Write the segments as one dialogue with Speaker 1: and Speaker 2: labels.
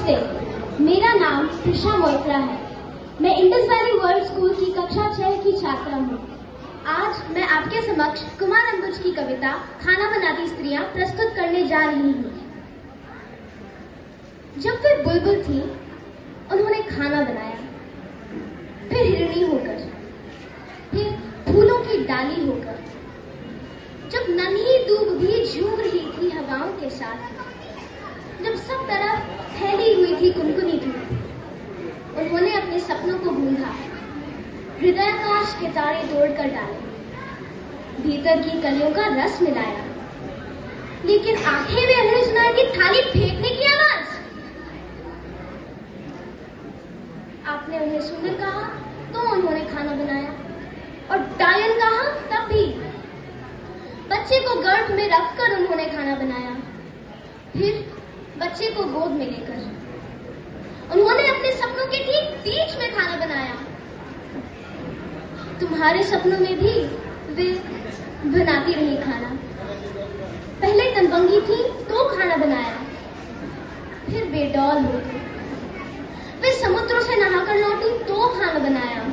Speaker 1: नमस्ते, मेरा नाम त्रिशा मोइत्रा है। मैं इंडस वैली वर्ल्ड स्कूल की कक्षा 6 की छात्रा हूँ। आज मैं आपके समक्ष कुमार अंबुज की कविता खाना बनाती स्त्रियां प्रस्तुत करने जा रही हूँ। जब वे बुलबुल थी, उन्होंने खाना बनाया, फिर हिरणी होकर, फिर फूलों की डाली होकर। जब नन्ही दूब भी झूम रही थी हवाओं के साथ, जब सब तरफ फैली हुई थी कुनकुनी धूप, उन्होंने अपने सपनों को गूंथा, हृदयाकाश के तारे तोड़कर डाले, भीतर की कलियों का रस मिलाया। लेकिन आखिर में उन्हें सुनाई कि थाली फेंकने की आवाज। आपने उन्हें सुंदर कहा तो उन्होंने खाना बनाया, और डायन कहा तब भी। बच्चे को गर्भ में रखकर उन्होंने खाना बनाया, फिर बच्चे को गोद में लेकर उन्होंने अपने सपनों के ठीक बीच में खाना बनाया। तुम्हारे सपनों में भी वे बनाती रही खाना। पहले तनबंगी थी तो खाना बनाया, फिर बेडौल हो गई, वे समुद्रों से नहाकर लौटी तो खाना बनाया,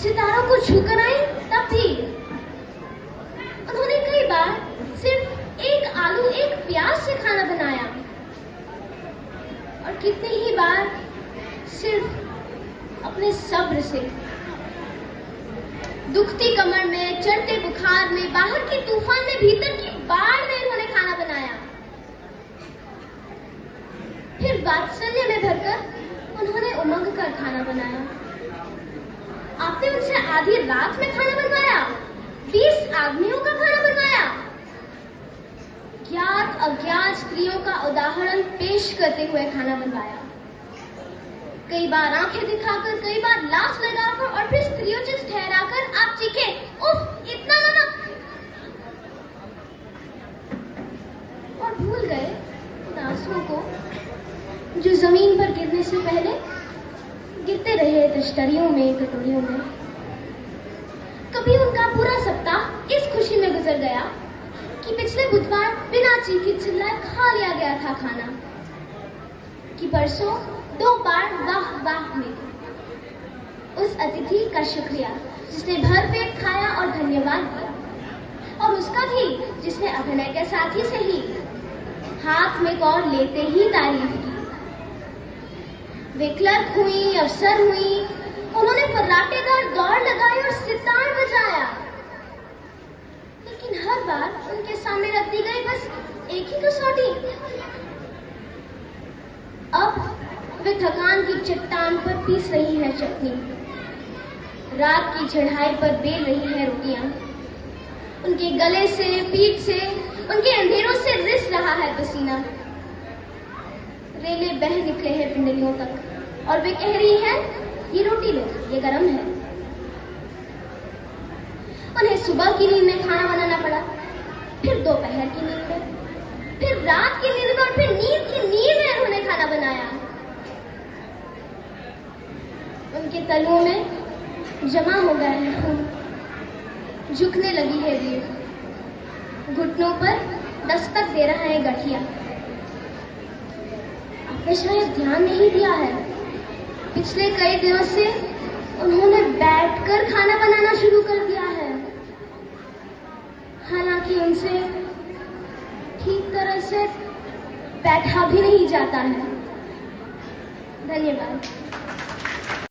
Speaker 1: सितारों को छूकर आई तब भी। उन्होंने कई बार सिर्फ एक आलू एक प्याज से खाना बनाया, और कितनी ही बार सिर्फ अपने सब्र से। दुखती कमर में, चढ़ते बुखार में, बाहर के तूफान में, भीतर की बाढ़ में उन्होंने खाना बनाया। फिर वात्सल्य में भरकर उन्होंने उमंग कर खाना बनाया। आपने उनसे आधी रात में खाना बनवाया, 20 आदमियों का खाना बनवाया। ज्ञात अज्ञात स्त्रियों का उदाहरण पेश करते हुए खाना बनवाया। कई बार आंखें दिखाकर, कई बार लाश लगाकर, और फिर स्त्रियोचित ठहराकर आप चीखे, उफ इतना नमक, और भूल गए उन आंसुओं को जो जमीन पर गिरने से पहले गिरते रहे तश्तरियों में, कटोरियों में। कभी उनका पूरा सप्ताह इस खुशी में गुजर गया कि पिछले बुधवार बिना चीखे चिल्लाए खा लिया गया था खाना, कि परसों 2 बार वाह वाह में। उस अतिथि का शुक्रिया जिसने भरपेट खाया और धन्यवाद दिया, और उसका भी जिसने अभिनय के साथ ही सही हाथ में कौर लेते ही तारीफ की। वे क्लर्क हुई, अफसर हुई, उन्होंने फर्राटेदार दौड़ लगाई और सितार बजाया। लेकिन हर बार उनके सामने रख दी गई बस एक ही कसौटी। अब वे थकान की चट्टान पर पीस रही है चटनी, रात की चढ़ाई पर बेल रही है रोटियां। उनके गले से, पीठ से, उनके अंधेरों से रिस रहा है पसीना। रेले बह निकले हैं पिंडलियों तक, और वे कह रही हैं, ये रोटी लो, ये गरम है। उन्हें सुबह की नींद में खाना बनाना पड़ा, फिर दोपहर की नींद में, फिर रात की नींद में, और फिर नींद की नींद में उन्होंने खाना बनाया। उनके तलुओं में जमा हो गया है खून, झुकने लगी है रीढ़, घुटनों पर दस्तक दे रहा है गठिया। आपने शायद ध्यान नहीं दिया है, पिछले कई दिनों से उन्होंने बैठकर खाना बनाना शुरू कर दिया है, हालांकि उनसे ठीक तरह से बैठा भी नहीं जाता है। धन्यवाद।